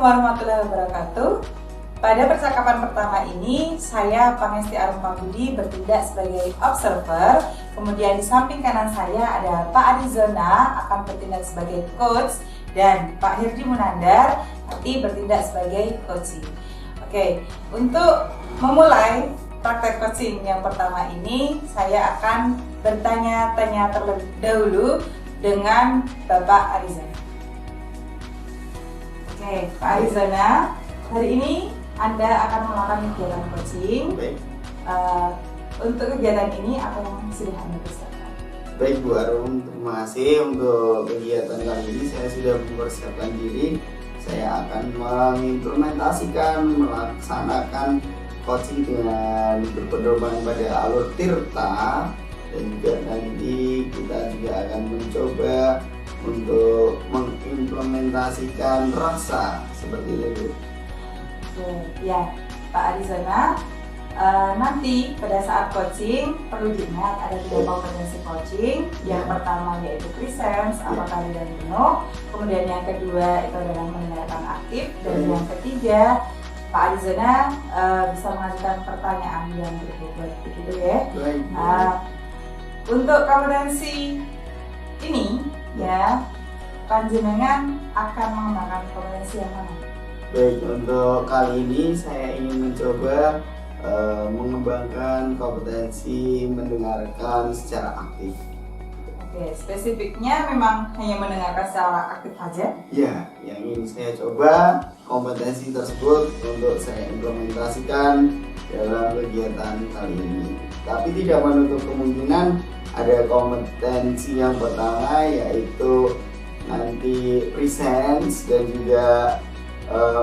Assalamualaikum warahmatullahi wabarakatuh. Pada percakapan pertama ini, saya Pangesti Arumpabudi bertindak sebagai observer. Kemudian di samping kanan saya ada Pak Arizona akan bertindak sebagai coach, dan Pak Herdi Munandar nanti bertindak sebagai coaching. Oke, untuk memulai praktek coaching yang pertama ini, saya akan bertanya-tanya terlebih dahulu dengan Bapak Arizona. Oke, Pak Arizona, hari ini Anda akan melakukan kegiatan coaching. Untuk kegiatan ini apa yang sudah Anda persiapkan? Baik Bu Arum, terima kasih untuk kegiatan kali ini. Saya sudah mempersiapkan diri. Saya akan mengimplementasikan, melaksanakan coaching dengan berpedoman pada alur tirta, dan juga nanti kita juga akan mencoba untuk mengimplementasikan rasa seperti itu. Ya, Pak Arizona, nanti pada saat coaching perlu diingat ada 3 kompetensi coaching. Yang pertama yaitu presence, apakah dan penuh. Kemudian yang kedua itu adalah mendengarkan aktif, dan yang ketiga Pak Arizona bisa mengajukan pertanyaan yang berbobot, begitu ya. Untuk kompetensi ini ya, panjenengan akan mengembangkan kompetensi yang mana? Baik, untuk kali ini saya ingin mencoba mengembangkan kompetensi mendengarkan secara aktif. Oke, spesifiknya memang hanya mendengarkan secara aktif saja? Ya, yang ingin saya coba kompetensi tersebut untuk saya implementasikan dalam kegiatan kali ini. Tapi tidak menutup kemungkinan ada kompetensi yang pertama, yaitu nanti presence dan juga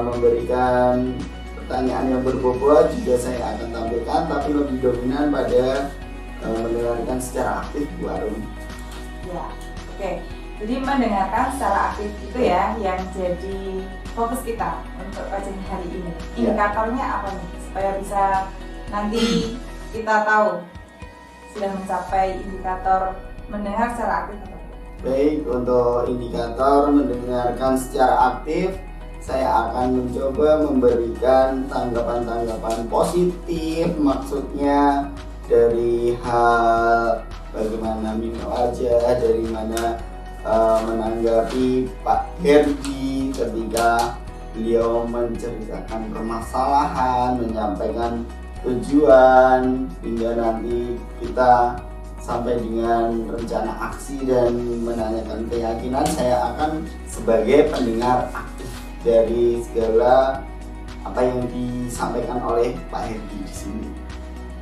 memberikan pertanyaan yang berbobot juga saya akan tampilkan, tapi lebih dominan pada mendengarkan secara aktif Bu Arum. Ya, oke. Jadi mendengarkan secara aktif itu ya yang jadi fokus kita untuk coaching hari ini. Indikatornya apa nih supaya bisa nanti kita tahu sudah mencapai indikator mendengar secara aktif atau tidak? Baik, untuk indikator mendengarkan secara aktif, saya akan mencoba memberikan tanggapan-tanggapan positif, maksudnya dari hal bagaimana minum wajah, dari mana menanggapi Pak Herdi ketika beliau menceritakan permasalahan, menyampaikan tujuan, hingga nanti kita sampai dengan rencana aksi dan menanyakan keyakinan. Saya akan sebagai pendengar aktif dari segala apa yang disampaikan oleh Pak Herdi di sini.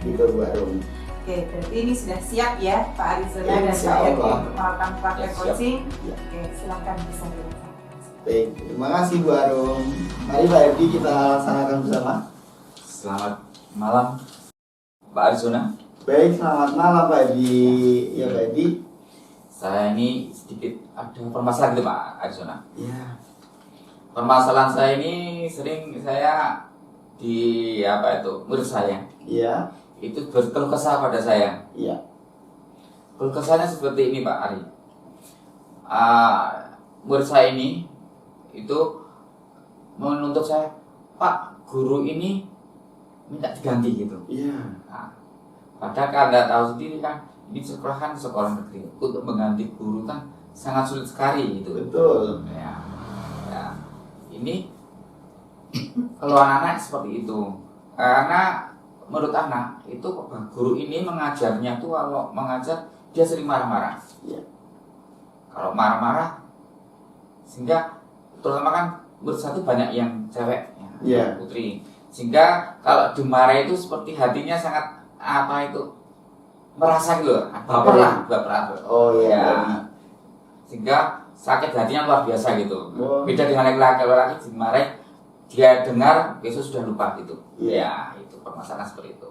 Gitu Bu Arum. Oke, berarti ini sudah siap ya Pak Arizona dan Pak Herdi untuk melakukan praktek coaching. Oke, silakan bisa dilaksanakan. Baik, terima kasih Bu Arum. Mari Pak Herdi kita laksanakan bersama. Selamat malam Pak Arizona. Baik, selamat malam Pak Herdi. Ya Pak Herdi. Saya ini sedikit ada permasalahan gitu Pak Arizona. Ya. Permasalahan saya ini sering saya di murid saya. Iya. Itu berkeluh kesah pada saya. Iya. Keluh kesahnya seperti ini Pak Ari. Murid saya ini itu menuntut saya, Pak, guru ini minta diganti gitu. Iya. Padahal kan Anda tahu sendiri kan, ini sekolah negeri. Untuk mengganti guru kan sangat sulit sekali gitu. Betul. Ya. Ini kalau anak-anak seperti itu, karena menurut anak itu guru ini mengajarnya tuh, kalau mengajar dia sering marah-marah. Ya. Kalau marah-marah, sehingga terutama kan menurut satu banyak yang cewek, ya, putri, sehingga kalau dimarahi itu seperti hatinya sangat merasa gitu, baper lah. Oh iya. Ya. Sehingga sakit hatinya luar biasa gitu. Beda dengan laki-laki, kalau laki dimarahi dia dengar besok sudah lupa gitu. Ya, itu permasalahan seperti itu.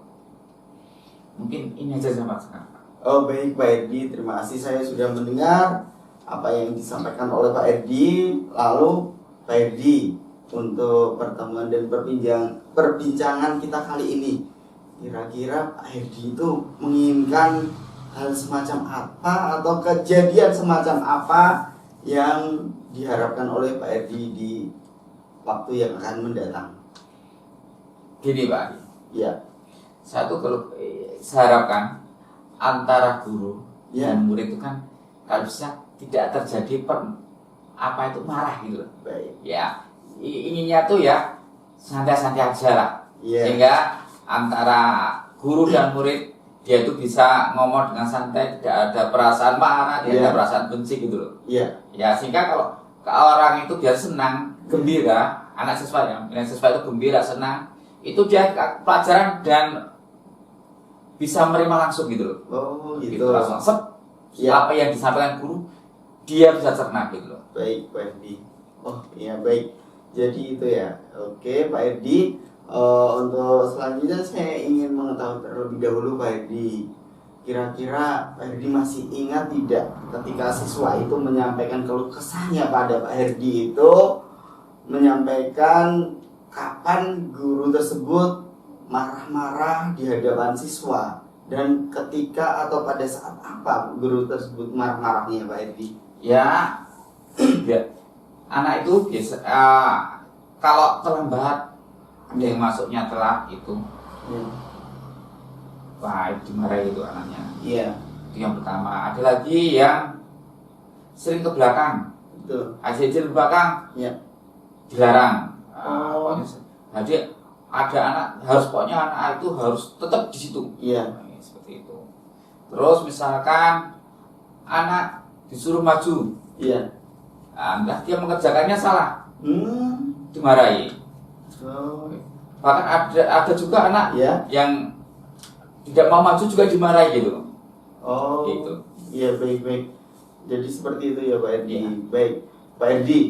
Mungkin ini aja sama sekarang. Oh baik Pak Herdi, terima kasih. Saya sudah mendengar apa yang disampaikan oleh Pak Herdi. Lalu Pak Herdi, untuk pertemuan dan perbincangan kita kali ini, kira-kira Pak Herdi itu menginginkan hal semacam apa atau kejadian semacam apa yang diharapkan oleh Pak Herdi di waktu yang akan mendatang? Gini Pak Adi, Ya, satu kalau saya harapkan antara guru Ya. dan murid itu kan kalau bisa tidak terjadi apa itu marah gitu loh. baik. Ya, inginnya tuh ya santai-santai aja lah. Ya. Sehingga antara guru dan murid dia itu bisa ngomong dengan santai, tidak ada perasaan marah, tidak ada perasaan benci gitu loh. Iya. Ya, sehingga kalau orang itu dia senang, gembira, anak siswa itu gembira, senang, itu dia pelajaran dan bisa menerima langsung gitu loh. Oh, gitu. Gitu langsung. Ya. Apa yang disampaikan guru dia bisa cerna gitu loh. Baik, Pak Erdi. Oh, iya baik. Jadi itu ya. Oke, Pak Erdi. Untuk selanjutnya saya ingin mengetahui terlebih dahulu Pak Erdi. Kira-kira Pak Erdi masih ingat tidak ketika siswa itu menyampaikan keluh kesahnya pada Pak Erdi itu menyampaikan kapan guru tersebut marah-marah di hadapan siswa dan ketika atau pada saat apa guru tersebut marah-marahnya Pak Erdi? Ya, ya. Anak itu biasa kalau terlambat ada yang masuknya telat itu, wah itu dimarahi itu anaknya. Iya. Itu yang pertama. Ada lagi yang sering ke belakang, Betul. aja ke belakang, Iya. dilarang. Oh. Jadi ada anak pokoknya anak itu harus tetap di situ. Iya. Seperti itu. Terus misalkan anak disuruh maju, Iya. entah dia mengerjakannya salah, dimarahi. Oh. Bahkan ada juga anak Ya. yang tidak mau maju juga dimarahi gitu. Oh. Gitu. Iya, baik. Jadi seperti itu ya Pak Erdi. Iya. Baik. Pak Erdi,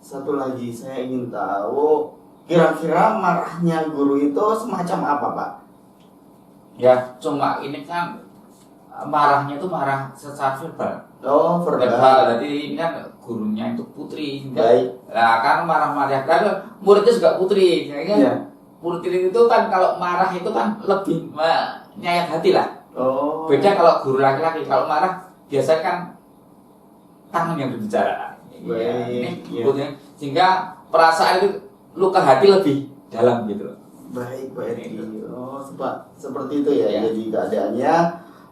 satu lagi saya ingin tahu kira-kira marahnya guru itu semacam apa, Pak? Ya, cuma ini kan marahnya itu marah secara verbal. Oh, Verbal, verbal. berarti ini kan gurunya itu putri. Baik. Nah, kan marah-marah kan muridnya juga putri, ya kan? Iya. Putri itu kan kalau marah itu kan lebih menyayat hati lah. Oh. Beda kalau guru laki-laki, kalau marah biasanya kan tangan yang berbicara. Baik, Ini iya. putri. Sehingga perasaan itu luka hati lebih dalam gitu. Baik, Pak Erdi. Oh, seperti itu ya. Ya. Jadi keadaannya.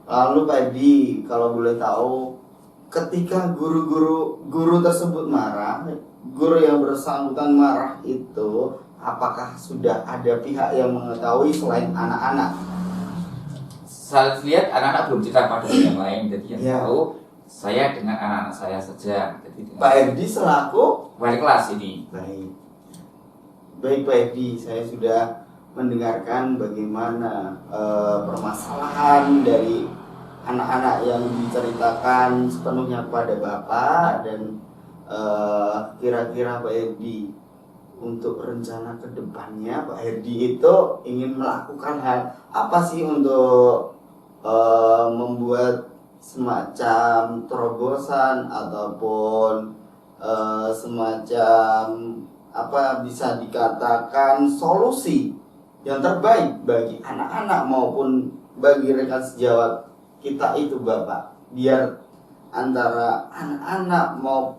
Lalu Pak Erdi, kalau boleh tahu, ketika guru tersebut marah, guru yang bersangkutan marah itu, apakah sudah ada pihak yang mengetahui selain anak-anak? Saya lihat anak-anak belum cerita pada yang lain, jadi yang Ya. tahu saya dengan anak-anak saya saja. Jadi dengan Pak Erdi selaku wali kelas ini. Baik Pak Erdi, saya sudah mendengarkan bagaimana permasalahan dari anak-anak yang diceritakan sepenuhnya kepada Bapak dan kira-kira Pak Erdi untuk rencana kedepannya Pak Erdi itu ingin melakukan hal apa sih untuk membuat semacam terobosan ataupun semacam apa bisa dikatakan solusi yang terbaik bagi anak-anak maupun bagi rekan sejawat kita itu Bapak, biar antara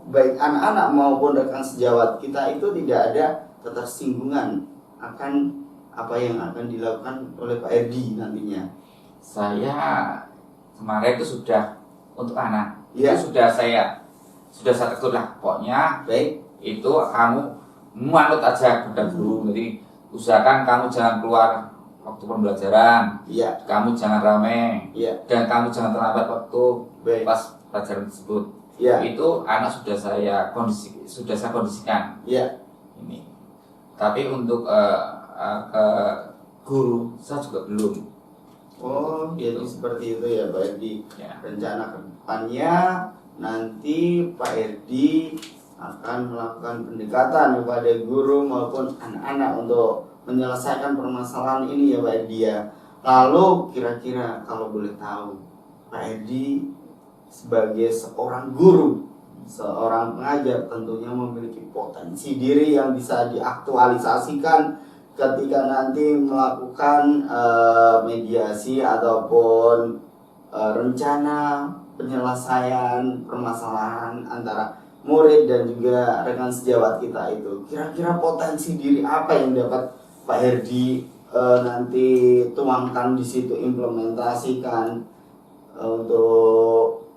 baik anak-anak maupun rekan sejawat kita itu tidak ada ketersinggungan akan apa yang akan dilakukan oleh Pak Erdi nantinya. Saya kemarin itu sudah untuk anak, Ya. itu sudah saya tegur lah, pokoknya Baik. itu kamu manut aja kepada guru. Jadi usahakan kamu jangan keluar waktu pembelajaran, Iya. kamu jangan rame, Iya. dan kamu jangan terlambat waktu Baik. pas pelajaran tersebut. Iya. Itu anak sudah saya kondisikan Iya. ini. Tapi untuk ke guru saya juga belum. Oh, jadi seperti itu ya Pak Erdi. Ya. Rencana kedepannya nanti Pak Erdi akan melakukan pendekatan kepada guru maupun anak-anak untuk menyelesaikan permasalahan ini ya Pak Erdi ya. Lalu kira-kira kalau boleh tahu Pak Erdi sebagai seorang guru, seorang pengajar tentunya memiliki potensi diri yang bisa diaktualisasikan ketika nanti melakukan mediasi ataupun rencana penyelesaian permasalahan antara murid dan juga rekan sejawat kita itu, kira-kira potensi diri apa yang dapat Pak Herdi nanti tuangkan di situ, implementasikan untuk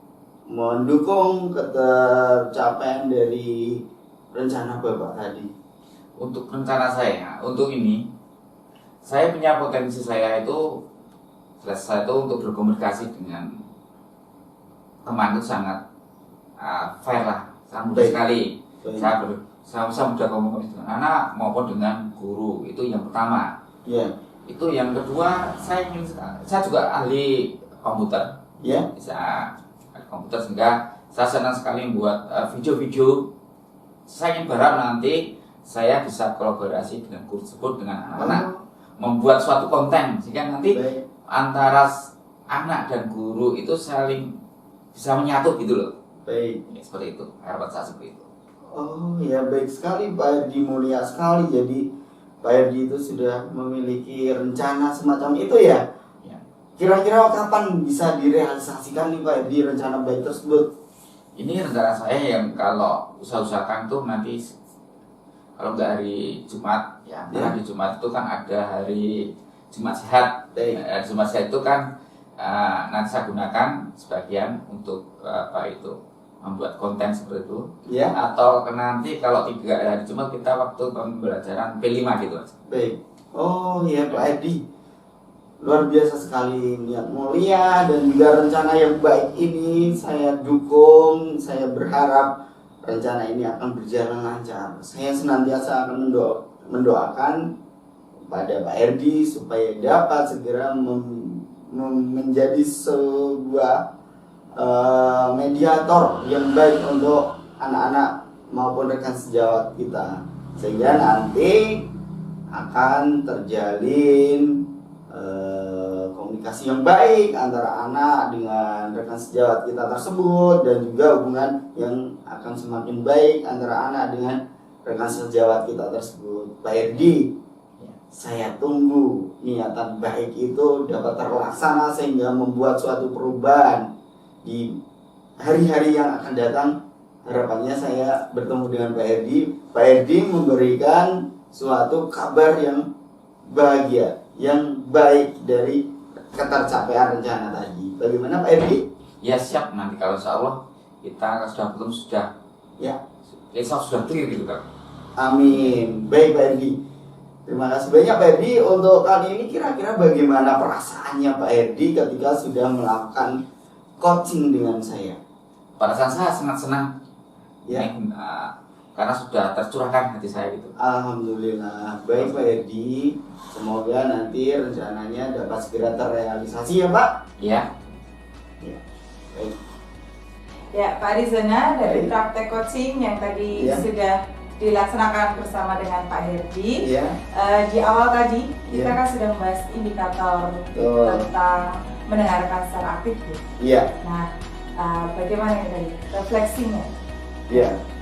mendukung ketercapaian dari rencana Bapak tadi? Untuk rencana saya, untuk ini, saya punya potensi saya itu, saya itu untuk berkomunikasi dengan teman itu sangat fair lah, sangat mudah sekali. Saya mudah komunikasi dengan anak maupun dengan guru, itu yang pertama. Itu yang kedua, saya juga ahli komputer, bisa ahli komputer, sehingga saya senang sekali membuat video-video. Saya ingin berharap nanti saya bisa kolaborasi dengan guru tersebut, dengan anak-anak, membuat suatu konten sehingga nanti antara anak dan guru itu saling bisa menyatu gitu loh. Ya, seperti itu, harapan saya seperti itu. Oh ya, baik sekali Pak Herdi, mulia sekali. Jadi Pak Herdi itu sudah memiliki rencana semacam itu ya? Kira-kira kapan bisa direalisasikan nih Pak Herdi rencana baik tersebut? Ini rencana saya yang kalau usahakan itu nanti, kalau nggak hari Jumat ya, karena di Jumat itu kan ada hari Jumat Sehat. Jumat Sehat itu kan nanti saya gunakan sebagian untuk membuat konten seperti itu. Atau nanti kalau 3 hari Jumat kita waktu pembelajaran P5 gitu. Baik. Oh iya Pak Herdi, luar biasa sekali, niat mulia dan juga rencana yang baik ini saya dukung. Saya berharap rencana ini akan berjalan lancar. Saya senantiasa akan mendoakan pada Pak Herdi supaya dapat segera menjadi sebuah mediator yang baik untuk anak-anak maupun rekan sejawat kita, sehingga nanti akan terjalin komunikasi yang baik antara anak dengan rekan sejawat kita tersebut, dan juga hubungan yang akan semakin baik antara anak dengan rekan sejawat kita tersebut. Pak Herdi, saya tunggu niatan baik itu dapat terlaksana sehingga membuat suatu perubahan di hari-hari yang akan datang. Harapannya saya bertemu dengan Pak Herdi, Pak Herdi memberikan suatu kabar yang bahagia, yang baik dari ketercapaian rencana tadi. Bagaimana Pak Herdi? Ya siap, nanti kalau insya Allah kita sudah belum insya Allah sudah clear gitu kan. Amin. Baik Pak Herdi, terima kasih banyak Pak Herdi. Untuk kali ini kira-kira bagaimana perasaannya Pak Herdi ketika sudah melakukan coaching dengan saya? Perasaan saya sangat senang karena sudah tercurahkan hati saya gitu. Alhamdulillah. Baik Pak Herdi, semoga nanti rencananya dapat segera terrealisasi ya Pak. Iya. Baik. Ya Pak Arizona, dari praktek coaching yang tadi sudah dilaksanakan bersama dengan Pak Herdi. Di awal tadi kita kan sudah membahas indikator tentang mendengarkan secara aktif. Nah, bagaimana tadi refleksinya?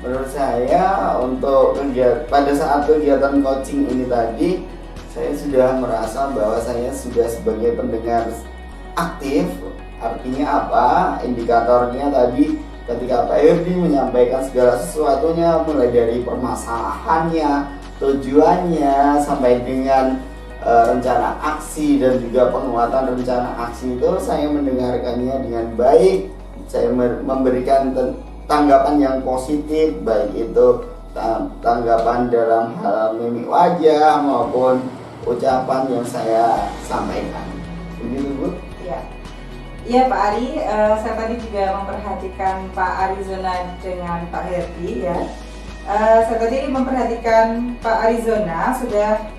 Menurut saya untuk pada saat kegiatan coaching ini tadi, saya sudah merasa bahwa saya sudah sebagai pendengar aktif. Artinya apa? Indikatornya tadi ketika Pak Herdi menyampaikan segala sesuatunya, mulai dari permasalahannya, tujuannya, sampai dengan rencana aksi dan juga penguatan rencana aksi itu, saya mendengarkannya dengan baik. Saya memberikan tanggapan yang positif, baik itu tanggapan dalam hal mimik wajah maupun ucapan yang saya sampaikan. Begitu Bu? Iya Pak Ari, saya tadi juga memperhatikan Pak Arizona dengan Pak Herdi ya. Saya tadi memperhatikan Pak Arizona sudah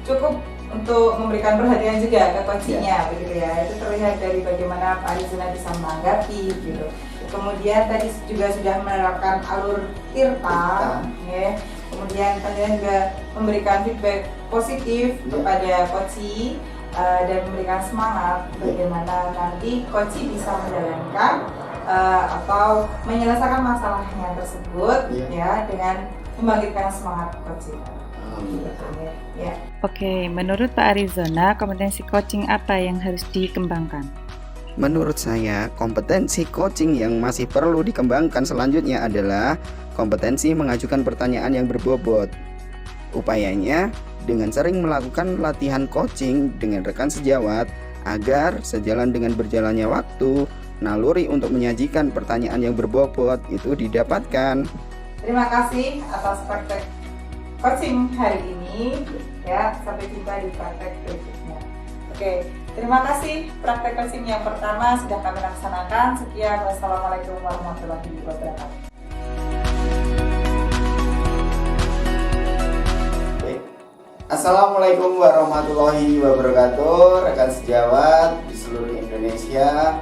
cukup untuk memberikan perhatian juga ke coachingnya begitu ya. Itu terlihat dari bagaimana Pak Arizona bisa menanggapi gitu. Kemudian tadi juga sudah menerapkan alur tirta, ya. Kemudian tentunya juga memberikan feedback positif kepada coachee dan memberikan semangat bagaimana nanti coachee bisa menjalankan atau menyelesaikan masalahnya tersebut ya, dengan membangkitkan semangat coachee. Oke, menurut Pak Arizona, kompetensi coaching apa yang harus dikembangkan? Menurut saya, kompetensi coaching yang masih perlu dikembangkan selanjutnya adalah kompetensi mengajukan pertanyaan yang berbobot. Upayanya dengan sering melakukan latihan coaching dengan rekan sejawat agar sejalan dengan berjalannya waktu, naluri untuk menyajikan pertanyaan yang berbobot itu didapatkan. Terima kasih atas praktek coaching hari ini. Ya, sampai jumpa di praktek berikutnya. Oke, terima kasih praktek coaching yang pertama sudah kami laksanakan. Sekian, wassalamualaikum warahmatullahi wabarakatuh. Assalamualaikum warahmatullahi wabarakatuh, rekan sejawat di seluruh Indonesia.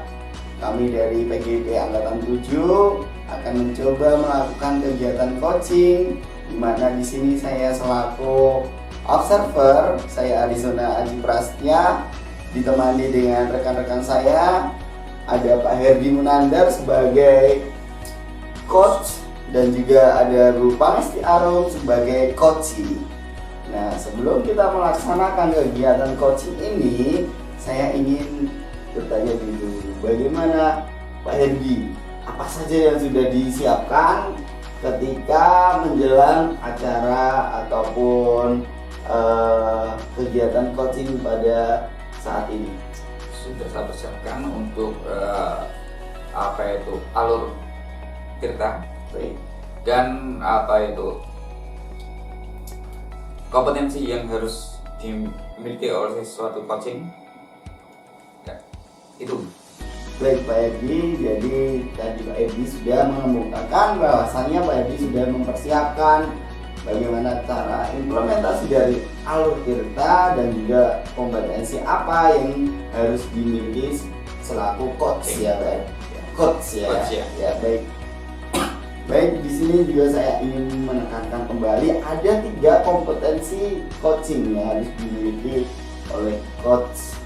Kami dari PGP Angkatan 7 akan mencoba melakukan kegiatan coaching, di mana di sini saya selaku observer, saya Arizona Aji Prastya, ditemani dengan rekan-rekan saya, ada Pak Herdi Munandar sebagai coach dan juga ada Bu Pangesti Arum sebagai coachee. Nah, sebelum kita melaksanakan kegiatan coaching ini, saya ingin bertanya dulu, bagaimana Pak Herdi? Apa saja yang sudah disiapkan ketika menjelang acara ataupun kegiatan coaching pada saat ini? Sudah saya persiapkan untuk alur tirta dan kompetensi yang harus dimiliki oleh suatu coaching. Ya, itu. Baik Pak Herdi, jadi tadi Pak Herdi sudah mengemukakan bahwasannya Pak Herdi sudah mempersiapkan bagaimana cara implementasi dari alur tirta dan juga kompetensi apa yang harus dimiliki selaku coach ya Pak. Coach ya. Ya baik. Baik, di sini juga saya ingin menekankan kembali ada 3 kompetensi coaching yang harus dimiliki oleh coach.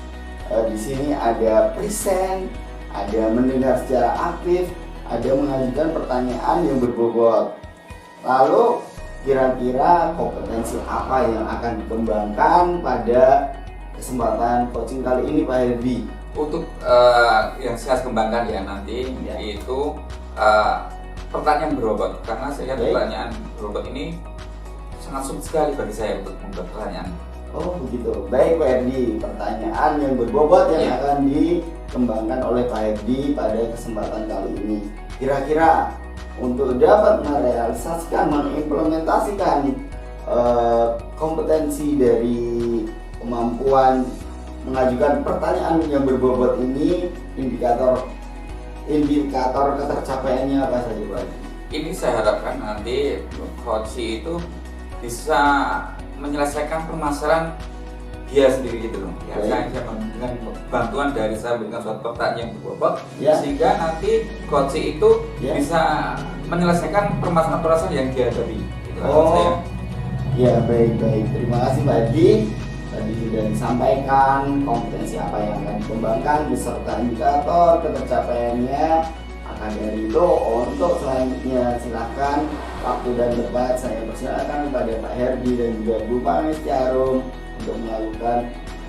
Di sini ada present, ada mendengar secara aktif, ada mengajukan pertanyaan yang berbobot. Lalu kira-kira kompetensi apa yang akan dikembangkan pada kesempatan coaching kali ini Pak Herdi? Untuk yang saya kembangkan ya nanti yaitu pertanyaan berbobot, karena saya lihat pertanyaan berbobot ini sangat sulit sekali bagi saya untuk membuat pertanyaan. Oh begitu, baik Pak Herdi, pertanyaan yang berbobot yang akan dikembangkan oleh Pak Herdi pada kesempatan kali ini. Kira-kira untuk dapat merealisasikan, mengimplementasikan kompetensi dari kemampuan mengajukan pertanyaan yang berbobot ini, indikator ketercapaiannya apa saja Pak? Ini saya harapkan nanti coach itu bisa menyelesaikan permasalahan dia sendiri gitu loh. Ya, saya dengan bantuan dari saya berikan suatu pertanyaan yang berbobot, sehingga nanti coach itu bisa menyelesaikan permasalahan yang dia hadapi. Gitu saya. Ya baik. Terima kasih Pak Herdi. Tadi sudah disampaikan kompetensi apa yang akan dikembangkan beserta indikator ketercapaiannya. Maka dari itu untuk selanjutnya silahkan waktu dan tempat saya persilakan kepada Pak Herdi dan juga Bu Pangesti Arum untuk melakukan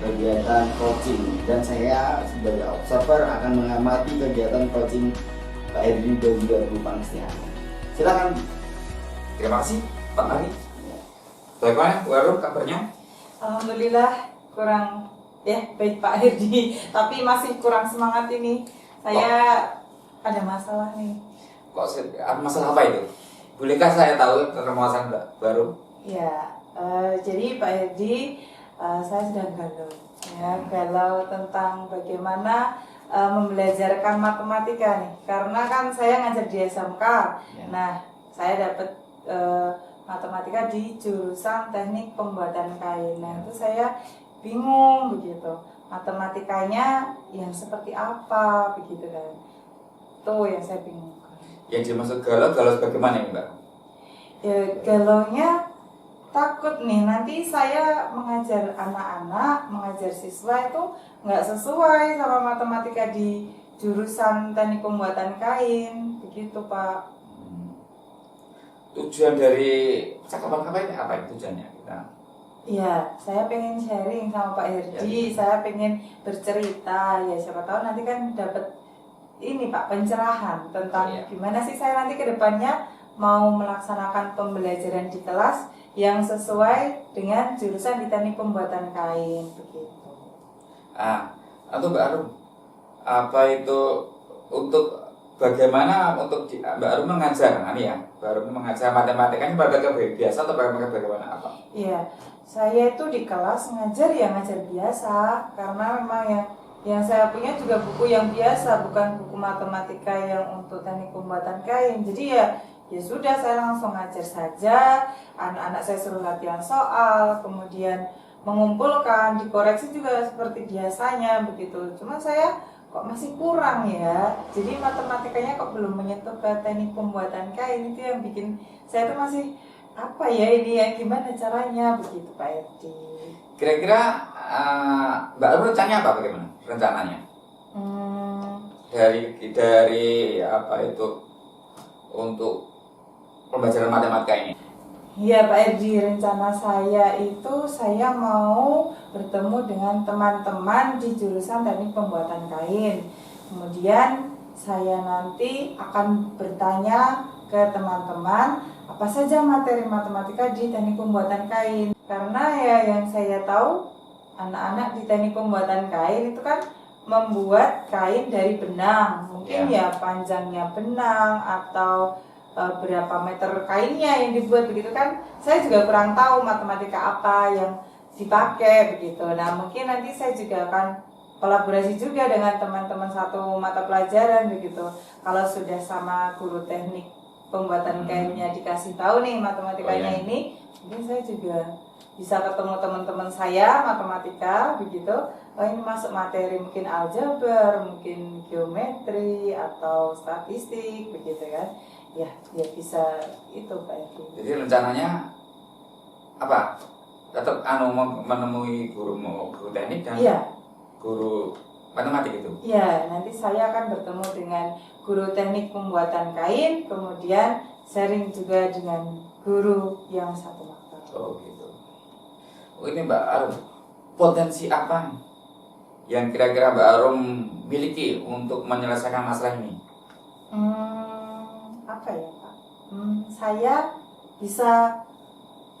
kegiatan coaching, dan saya sebagai observer akan mengamati kegiatan coaching Pak Herdi dan juga Bu Pangesti Arum. Silakan. Terima kasih Pak Ari. Bagaimana Bu Arum kabarnya? Alhamdulillah kurang baik Pak Herdi, tapi masih kurang semangat ini. Saya ada masalah nih. Masalah apa itu? Bolehkah saya tahu permasalahan baru? Ya, jadi Pak Herdi, saya sedang galau tentang bagaimana membelajarkan matematika nih. Karena kan saya ngajar di SMK. Nah, saya dapat matematika di jurusan teknik pembuatan kain. Nah, itu saya bingung begitu. Matematikanya yang seperti apa begitu kan. Itu yang saya bingung. Yang dimaksud galau bagaimana ya Mbak? Ya galaunya takut nih nanti saya mengajar anak-anak, mengajar siswa itu nggak sesuai sama matematika di jurusan teknik pembuatan kain begitu Pak. Tujuan dari percakapan apa ini? Apa itu tujuannya kita? Iya, saya pengen sharing sama Pak Herdi, saya pengen bercerita, ya siapa tahu nanti kan dapat ini Pak pencerahan tentang gimana sih saya nanti ke depannya mau melaksanakan pembelajaran di kelas yang sesuai dengan jurusan di teknik pembuatan kain begitu. Atau Mbak Arum, apa itu untuk bagaimana untuk Mbak Arum mengajar, Mbak Arum mengajar matematika ini pada biasa atau bagaimana apa? Iya, saya itu di kelas ngajar biasa karena memang yang saya punya juga buku yang biasa, bukan buku matematika yang untuk teknik pembuatan kain. Jadi ya sudah saya langsung ngajar saja, anak-anak saya suruh latihan soal, kemudian mengumpulkan, dikoreksi juga seperti biasanya begitu. Cuma saya kok masih kurang ya. Jadi matematikanya kok belum menyentuh ke teknik pembuatan kain, itu yang bikin saya tuh masih apa ya ini ya, gimana caranya begitu Pak Herdi. Kira-kira Mbak Arum rencananya apa, bagaimana rencananya? Dari apa itu untuk pembelajaran matematika ini? Iya Pak Herdi, rencana saya itu saya mau bertemu dengan teman-teman di jurusan teknik pembuatan kain. Kemudian saya nanti akan bertanya ke teman-teman apa saja materi matematika di teknik pembuatan kain. Karena ya yang saya tahu anak-anak di teknik pembuatan kain itu kan membuat kain dari benang. Mungkin ya panjangnya benang atau berapa meter kainnya yang dibuat begitu kan, saya juga kurang tahu matematika apa yang dipakai begitu. Nah mungkin nanti saya juga akan kolaborasi juga dengan teman-teman satu mata pelajaran begitu. Kalau sudah sama guru teknik pembuatan kainnya dikasih tahu nih matematikanya ini, mungkin saya juga bisa ketemu teman-teman saya matematika begitu. Oh ini masuk materi mungkin aljabar, mungkin geometri atau statistik begitu kan. Ya bisa itu Pak Herdi. Jadi rencananya apa? Tetap menemui guru teknik dan guru matematik itu? Iya, nanti saya akan bertemu dengan guru teknik pembuatan kain, kemudian sharing juga dengan guru yang satu mata. Oh gitu. Oh ini Mbak Arum, potensi apa yang kira-kira Mbak Arum miliki untuk menyelesaikan masalah ini? Apa ya Pak? Saya bisa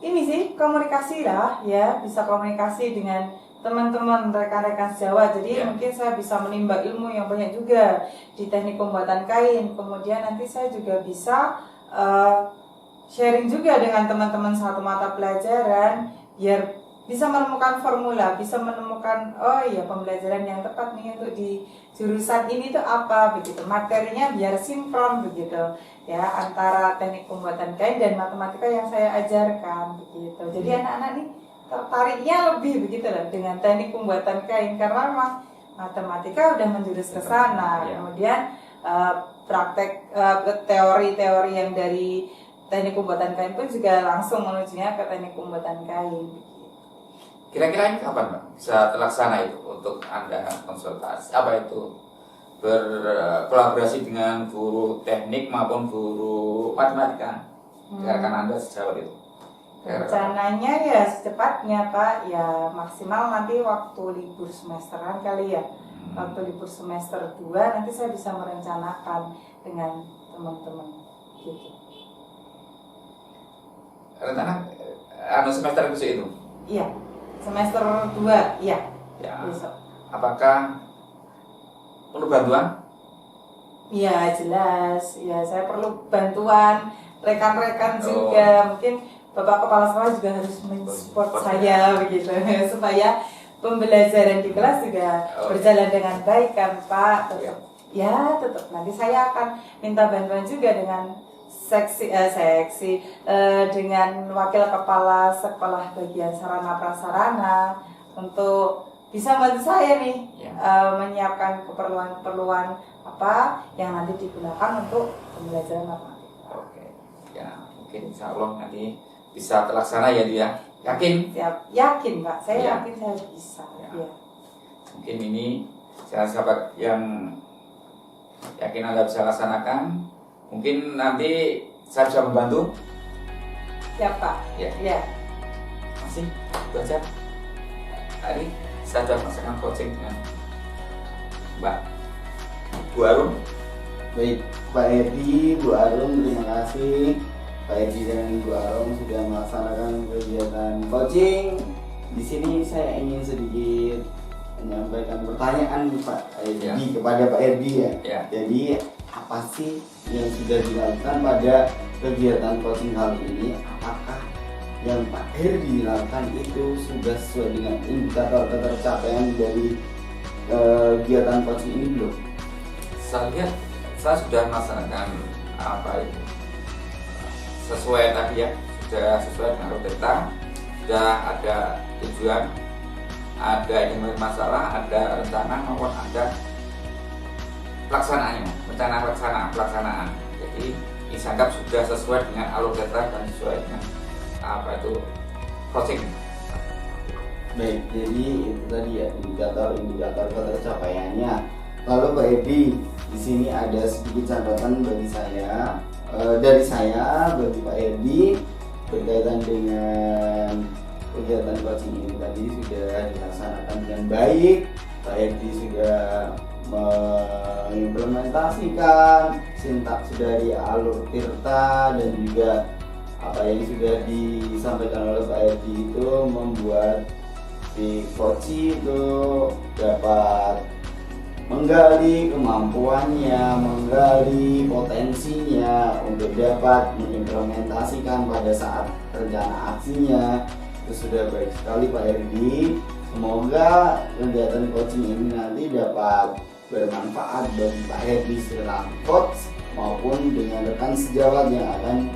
ini sih komunikasi lah ya, bisa komunikasi dengan teman-teman rekan-rekan sejawat. Jadi mungkin saya bisa menimba ilmu yang banyak juga di teknik pembuatan kain. Kemudian nanti saya juga bisa sharing juga dengan teman-teman satu mata pelajaran biar bisa menemukan formula, bisa menemukan pembelajaran yang tepat nih untuk di jurusan ini tuh apa begitu, materinya biar sinkron begitu ya antara teknik pembuatan kain dan matematika yang saya ajarkan begitu. Jadi anak-anak nih tertariknya lebih begitu lah dengan teknik pembuatan kain karena memang matematika udah menjurus ke sana. Kemudian praktek teori-teori yang dari teknik pembuatan kain pun juga langsung menujunya ke teknik pembuatan kain. Kira-kira ini kapan Pak bisa terlaksana itu untuk Anda konsultasi? Apa itu berkolaborasi dengan guru teknik maupun guru matematika? Kira-kira Anda sejauh itu? Rencananya ya secepatnya Pak, ya maksimal nanti waktu libur semesteran kali ya. Waktu libur semester 2 nanti saya bisa merencanakan dengan teman-teman gitu. Rencana semester itu? Iya. Semester 2, iya. Besok. Apakah perlu bantuan? Iya jelas. Ya saya perlu bantuan rekan-rekan juga. Mungkin Bapak Kepala Sekolah juga harus mensupport saya begitu supaya pembelajaran di kelas juga berjalan dengan baik kan Pak. Tetap nanti saya akan minta bantuan juga dengan dengan wakil kepala sekolah bagian sarana prasarana untuk bisa bantu saya nih menyiapkan keperluan apa yang nanti digunakan untuk pembelajaran matematika. Oke, ya mungkin insya Allah nanti bisa terlaksana ya dia. Yakin? Yakin Pak, saya yakin saya bisa. Ya. Mungkin ini sahabat yang yakin Anda bisa laksanakan. Mungkin nanti saya bisa membantu. Siap Pak. Ya. Ya. Masih. Itu aja. Hari saya sudah melaksanakan coaching dengan Mbak Bu Arum. Baik, Pak Edi, Bu Arum, terima kasih. Pak Edi dan Bu Arum sudah melaksanakan kegiatan coaching. Di sini saya ingin sedikit menyampaikan pertanyaan Pak Edi kepada Pak Edi ya. Jadi apa sih yang sudah dilakukan pada kegiatan coaching kali ini? Apakah yang Pak Edi lakukan itu sudah sesuai dengan indikator ketercapaian dari kegiatan coaching ini belum? Saya lihat saya sudah melaksanakan sesuai tadi ya, sudah sesuai dengan ruteta, sudah ada tujuan, ada identifikasi masalah, ada rencana maupun ada pelaksanaannya, rencana pelaksanaan. Jadi dianggap sudah sesuai dengan alur data dan sesuai dengan coaching. Baik, jadi itu tadi ya indikator ketercapaiannya. Lalu Pak Edi, di sini ada sedikit catatan bagi saya bagi Pak Edi berkaitan dengan kegiatan coaching ini tadi sudah dilaksanakan dengan baik. Pak Edi sudah mengimplementasikan sintaks dari alur Tirta dan juga apa yang sudah disampaikan oleh Pak Edi itu membuat si coach itu dapat menggali kemampuannya, menggali potensinya untuk dapat mengimplementasikan pada saat rencana aksinya. Itu sudah baik sekali Pak Edi. Semoga kegiatan coaching ini nanti dapat bermanfaat bagi Pak Edi selaku coach maupun dengan rekan sejawat yang akan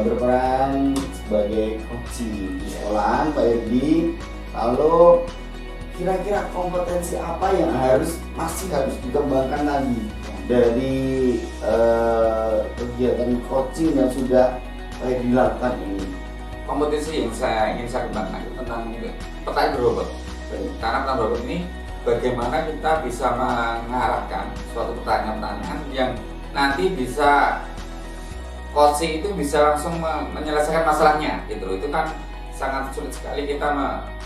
berperan sebagai coaching di sekolahan Pak Edi. Lalu kira-kira kompetensi apa yang masih harus dikembangkan lagi dari kegiatan coaching yang sudah Pak Edi lakukan ini? Kompetensi yang ingin saya kembangkan itu tentang pertanyaan berobot. Karena pertanyaan berobot ini bagaimana kita bisa mengarahkan suatu pertanyaan-pertanyaan yang nanti bisa coaching itu bisa langsung menyelesaikan masalahnya gitu loh. Itu kan sangat sulit sekali kita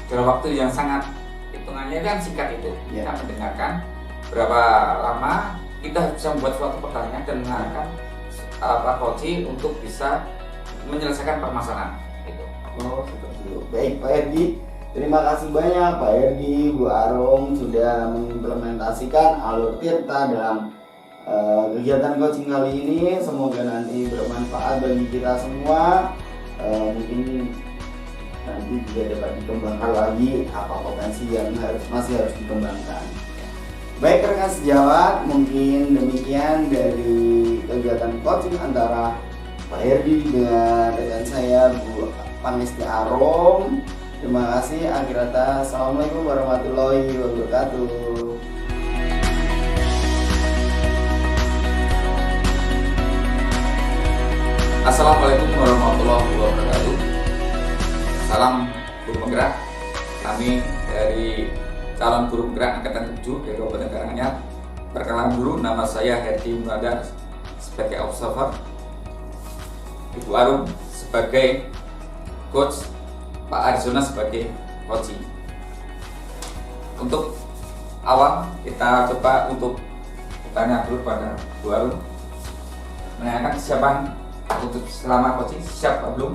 dalam waktu yang sangat hitungannya kan singkat itu. Kita mendengarkan berapa lama kita bisa membuat suatu pertanyaan dan mengarahkan coaching untuk bisa menyelesaikan permasalahan itu. Oh, seperti itu. Baik Pak Edi, terima kasih banyak Pak Edi, Bu Arum sudah mengimplementasikan alur Tirta dalam kegiatan coaching kali ini. Semoga nanti bermanfaat bagi kita semua. Mungkin nanti juga dapat dikembangkan lagi apa potensi yang masih harus dikembangkan. Baik rekan sejawat, mungkin demikian dari kegiatan coaching antara Pak Herdi dengan rekan saya Bu Panesti Arum. Terima kasih. Akhir kata, assalamualaikum warahmatullahi wabarakatuh. Assalamualaikum warahmatullahi wabarakatuh. Salam guru penggerak. Kami dari calon guru penggerak angkatan 7 dari Kabupaten Karanganyar. Perkenalan dulu, nama saya Herdi Munada sebagai observer, Ibu Arum sebagai coach, Pak Arizona sebagai coaching. Untuk awal kita coba untuk bertanya dulu pada Bu Arum, menanyakan kesiapan untuk selama coaching, siap apa belum?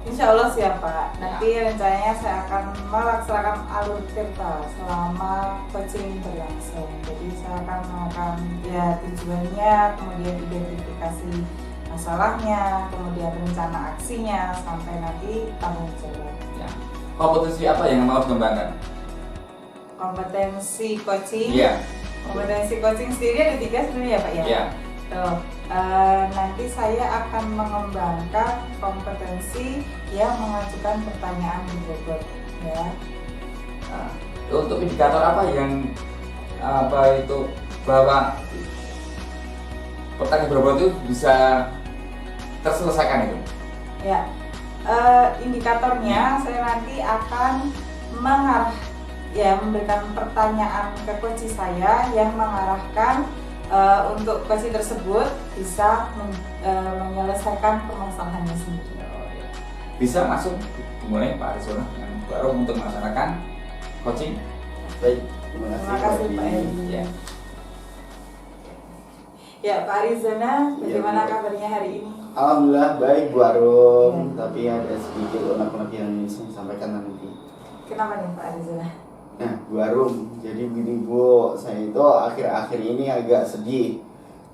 Insya Allah siap Pak. Nanti rencananya saya akan melaksanakan alur Tirta selama coaching berlangsung. Jadi saya akan ya tujuannya, kemudian identifikasi masalahnya, kemudian rencana aksinya, sampai nanti tanggung jawab. Ya. Kompetensi apa yang mau dikembangkan? Kompetensi coaching. Iya. Kompetensi coaching sendiri ada 3 sebenarnya ya Pak ya. Iya. Tuh, nanti saya akan mengembangkan kompetensi yang mengajukan pertanyaan berbobot ya. Untuk indikator apa yang itu bahwa pertanyaan berbobot itu bisa terselesaikan itu? Ya, indikatornya saya nanti akan memberikan pertanyaan ke coach saya yang mengarahkan untuk coach tersebut bisa menyelesaikan permasalahannya sendiri. bisa langsung dimulai Pak Arizona dengan baru untuk melaksanakan coaching. Baik, terima Terima kasih Pak Edi. Ya. Ya Pak Arizona, bagaimana Bu. kabarnya hari ini? Alhamdulillah baik Bu Arum, tapi ada sedikit unek-unek yang ingin saya sampaikan nanti. Kenapa nih Pak Arizona? Nah, Bu Arum, jadi begini Bu, saya itu akhir-akhir ini agak sedih.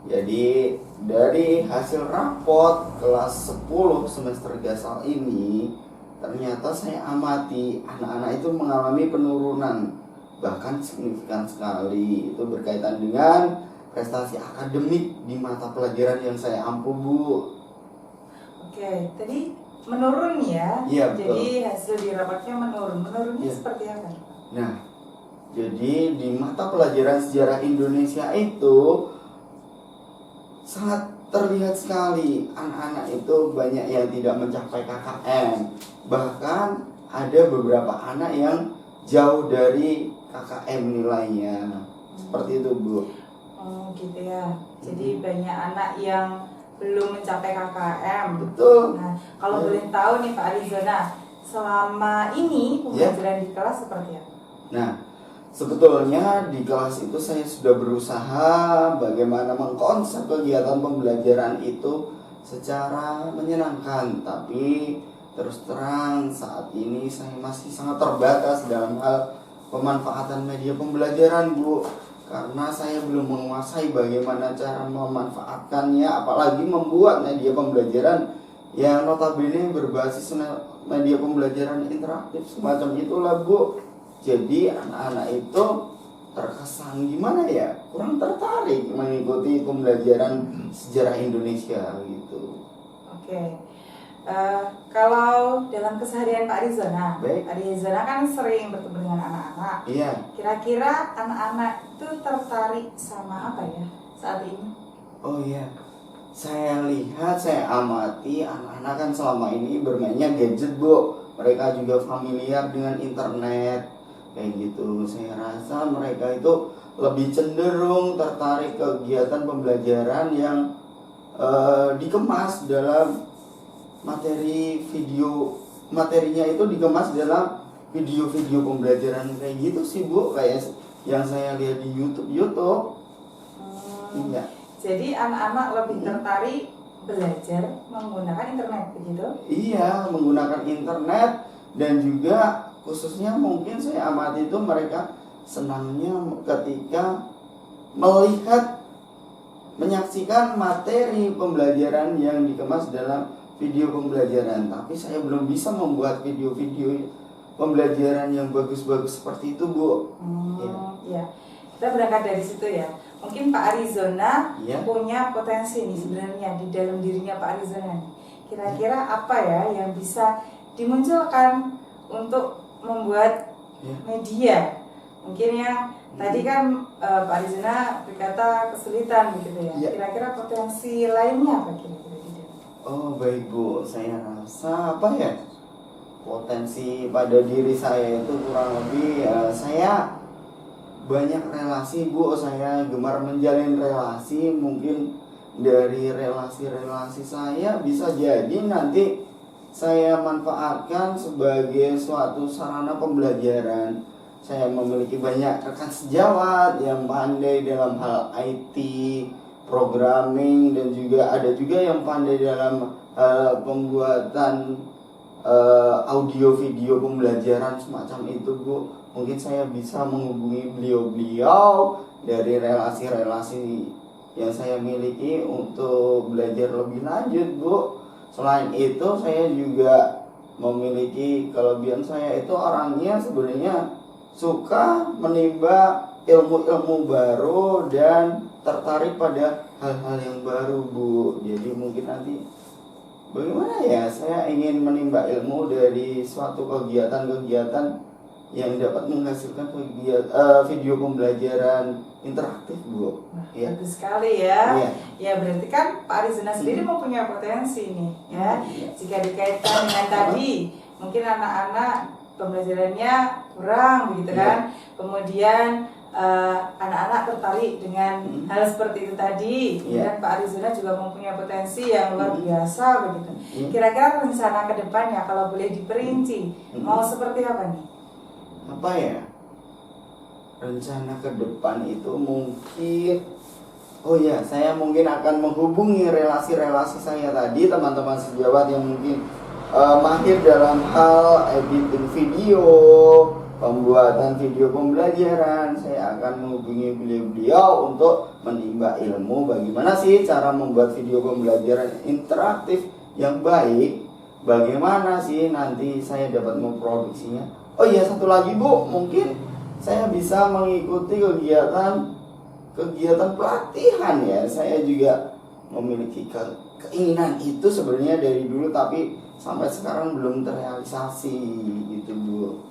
Jadi dari hasil rapot kelas 10 semester gasal ini, ternyata saya amati anak-anak itu mengalami penurunan, bahkan signifikan sekali. Itu berkaitan dengan prestasi akademik di mata pelajaran yang saya ampu Bu. Oke, tadi menurun ya? Iya, betul. Jadi hasil di rapatnya menurun. Menurunnya Iya. seperti apa? Nah, jadi di mata pelajaran sejarah Indonesia itu sangat terlihat sekali anak-anak itu banyak yang tidak mencapai KKM. Bahkan ada beberapa anak yang jauh dari KKM nilainya. Seperti itu Bu. Oh gitu ya. Jadi banyak anak yang belum mencapai KKM. Betul. Nah, kalau Ya. boleh tahu nih Pak Arizona, selama ini pembelajaran di kelas seperti apa? Nah, sebetulnya di kelas itu saya sudah berusaha bagaimana mengkonsep kegiatan pembelajaran itu secara menyenangkan. Tapi terus terang saat ini saya masih sangat terbatas dalam hal pemanfaatan media pembelajaran Bu. Karena saya belum menguasai bagaimana cara memanfaatkannya, apalagi membuat media pembelajaran yang notabene berbasis media pembelajaran interaktif semacam itulah Bu. Jadi anak-anak itu terkesan gimana ya, kurang tertarik mengikuti pembelajaran sejarah Indonesia gitu. Oke. Kalau dalam keseharian Pak Arizona, Baik. Pak Arizona kan sering bertemu dengan anak-anak. Iya. Kira-kira anak-anak itu tertarik sama apa ya saat ini? Oh iya, saya lihat, saya amati anak-anak kan selama ini bermainnya gadget Bu. Mereka juga familiar dengan internet kayak gitu. Saya rasa mereka itu lebih cenderung tertarik kegiatan pembelajaran yang dikemas dalam materi video. Materinya itu dikemas dalam video-video pembelajaran kayak gitu sih Bu, kayak yang saya lihat di YouTube. Iya. Jadi anak-anak lebih tertarik belajar menggunakan internet begitu? Iya, menggunakan internet, dan juga khususnya mungkin saya amati itu mereka senangnya ketika melihat, menyaksikan materi pembelajaran yang dikemas dalam video pembelajaran. Tapi saya belum bisa membuat video-video pembelajaran yang bagus-bagus seperti itu Bu. Iya. Kita berangkat dari situ ya. Mungkin Pak Arizona Iya. punya potensi nih sebenarnya di dalam dirinya Pak Arizona nih. Kira-kira apa ya yang bisa dimunculkan untuk membuat Ya. media? Mungkin yang tadi kan Pak Arizona berkata kesulitan begitu ya. Ya. Kira-kira potensi lainnya apa kira-kira di dalam? Oh baik Bu, saya rasa apa ya, potensi pada diri saya itu kurang lebih saya banyak relasi Bu, saya gemar menjalin relasi. Mungkin dari relasi-relasi saya bisa jadi nanti saya manfaatkan sebagai suatu sarana pembelajaran. Saya memiliki banyak rekan sejawat yang pandai dalam hal IT, programming, dan juga ada juga yang pandai dalam pembuatan audio video pembelajaran semacam itu Bu. Mungkin saya bisa menghubungi beliau-beliau dari relasi-relasi yang saya miliki untuk belajar lebih lanjut Bu. Selain itu saya juga memiliki kelebihan, saya itu orangnya sebenarnya suka menimba ilmu-ilmu baru dan tertarik pada hal-hal yang baru Bu. Jadi mungkin nanti bagaimana ya, saya ingin menimba ilmu dari suatu kegiatan-kegiatan yang dapat menghasilkan video pembelajaran interaktif Bu. Ya. Bagus sekali ya. Iya. Ya berarti kan Pak Arizona sendiri mempunyai potensi nih ya. Iya. Jika dikaitkan dengan tadi, mungkin anak-anak pembelajarannya kurang begitu kan. Kemudian anak-anak tertarik dengan hal seperti itu tadi, Iya. dan Pak Arizona juga mempunyai potensi yang luar biasa begitu. Iya. Kira-kira rencana ke depannya kalau boleh diperinci, mau seperti apa nih? Apa ya? Rencana ke depan itu mungkin, oh ya, saya mungkin akan menghubungi relasi-relasi saya tadi, teman-teman sejawat yang mungkin mahir dalam hal editing video, pembuatan video pembelajaran. Saya akan menghubungi beliau-beliau untuk menimba ilmu bagaimana sih cara membuat video pembelajaran interaktif yang baik, bagaimana sih nanti saya dapat memproduksinya. Oh iya, satu lagi Bu, mungkin saya bisa mengikuti kegiatan pelatihan ya. Saya juga memiliki keinginan itu sebenarnya dari dulu, tapi sampai sekarang belum terrealisasi gitu Bu.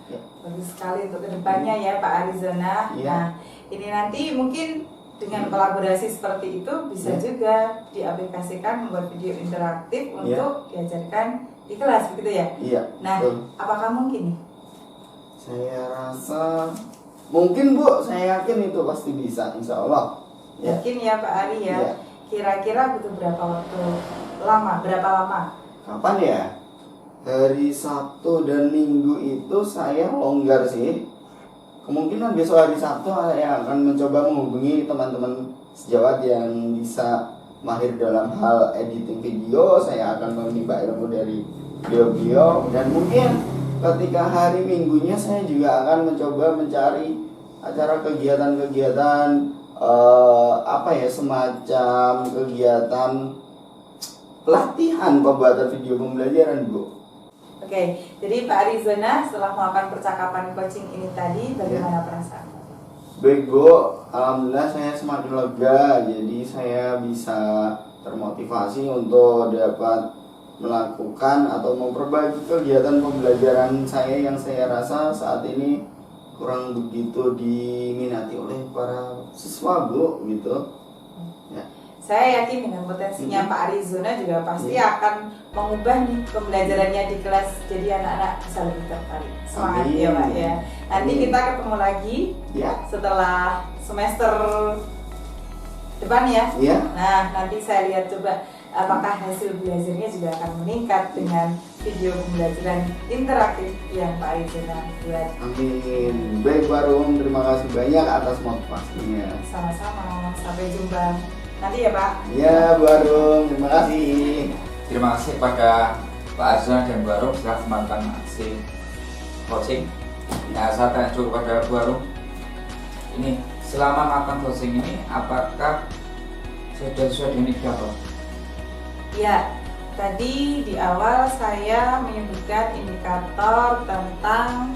Ya. Bagus sekali untuk kedepannya ya Pak Arizona. Ya. Nah, ini nanti mungkin dengan kolaborasi seperti itu bisa juga diaplikasikan membuat video interaktif untuk diajarkan di kelas begitu ya. Iya. Nah, betul. apakah mungkin nih? Saya rasa mungkin Bu, saya yakin itu pasti bisa, insya Allah. Ya. Yakin ya Pak Ari ya. Iya. Kira-kira butuh berapa waktu lama? Berapa lama? Kapan ya? Hari Sabtu dan Minggu itu saya longgar sih. Kemungkinan besok hari Sabtu saya akan mencoba menghubungi teman-teman sejawat yang bisa mahir dalam hal editing video. Saya akan menimba ilmu dari beliau-beliau, dan mungkin ketika hari Minggunya saya juga akan mencoba mencari acara kegiatan-kegiatan semacam kegiatan pelatihan pembuatan video pembelajaran Bu. Oke, jadi Pak Arizona setelah melakukan percakapan coaching ini tadi, bagaimana perasaan? Baik Bu, alhamdulillah saya semakin lega, jadi saya bisa termotivasi untuk dapat melakukan atau memperbaiki kegiatan pembelajaran saya yang saya rasa saat ini kurang begitu diminati oleh para siswa Bu gitu. Ya. Saya yakin dengan potensinya Pak Arizona juga pasti akan mengubah nih pembelajarannya di kelas, jadi anak-anak bisa lebih tertarik. Semangat ya Pak ya. Nanti kita ketemu lagi setelah semester depan ya. Nah, nanti saya lihat coba apakah hasil belajarnya juga akan meningkat dengan video pembelajaran interaktif yang Pak Arizona buat. Amin. Baik Barum, terima kasih banyak atas motivasinya. Sama-sama, sampai jumpa nanti ya Pak. Ya Barum, terima kasih. Terima kasih kepada Pak Arizona dan Bu Arum setelah melakukan aksi coaching. Nah, saya tanya dulu kepada Bu Arum, ini selama melakukan coaching ini apakah sudah sesuai dengan indikator? Ya, tadi di awal saya menyebutkan indikator tentang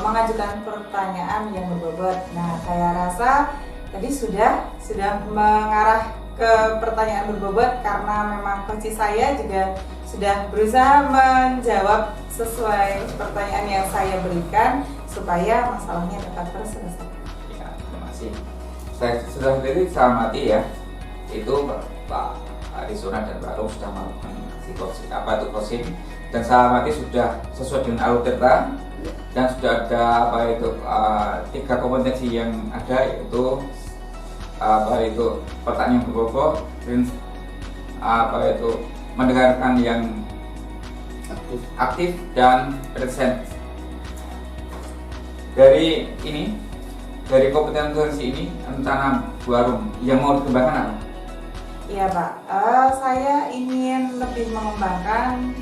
mengajukan pertanyaan yang berbobot. Nah, saya rasa tadi sudah mengarah ke pertanyaan berbobot karena memang coach saya juga sudah berusaha menjawab sesuai pertanyaan yang saya berikan supaya masalahnya dapat terselesaikan. Ya, terima kasih. Saya sudah sendiri saya amati ya, itu Pak Arizona dan Pak Arum sudah melakukan coaching, dan saya amati sudah sesuai dengan alur cerita, dan sudah ada 3 kompetensi yang ada, yaitu pertanyaan berbobot, mendengarkan yang aktif dan present. Dari kompetensi ini, rencana Bu Arum yang mau dikembangkan apa? Iya Pak, saya ingin lebih mengembangkan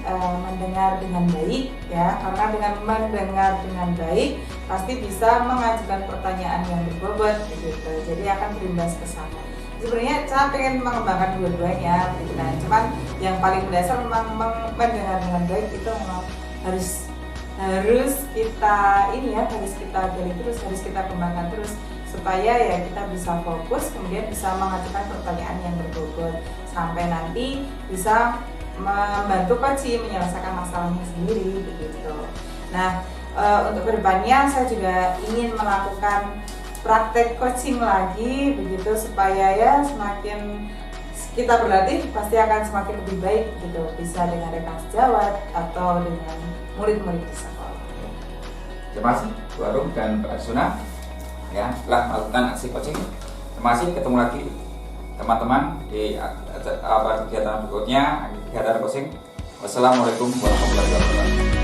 mendengar dengan baik ya, karena dengan mendengar dengan baik pasti bisa mengajukan pertanyaan yang berbobot gitu, jadi akan berimbas ke sana. Sebenarnya saya pengen mengembangkan dua-duanya, gitu. Nah, cuman yang paling mendasar memang mendengar dengan baik itu memang harus kita harus kita gali terus, harus kita kembangkan terus supaya ya kita bisa fokus, kemudian bisa mengajukan pertanyaan yang berbobot sampai nanti bisa membantu coach menyelesaikan masalahnya sendiri begitu. Nah, untuk kedepannya saya juga ingin melakukan praktek coaching lagi begitu supaya ya semakin kita berlatih pasti akan semakin lebih baik gitu, bisa dengan rekan sejawat atau dengan murid-murid di sekolah. Terima kasih Bu Arum dan Pak Arizona. ya setelah melakukan aksi coaching. Terima kasih, ketemu lagi teman-teman di kegiatan berikutnya, kegiatan coaching. Wassalamualaikum warahmatullahi wabarakatuh.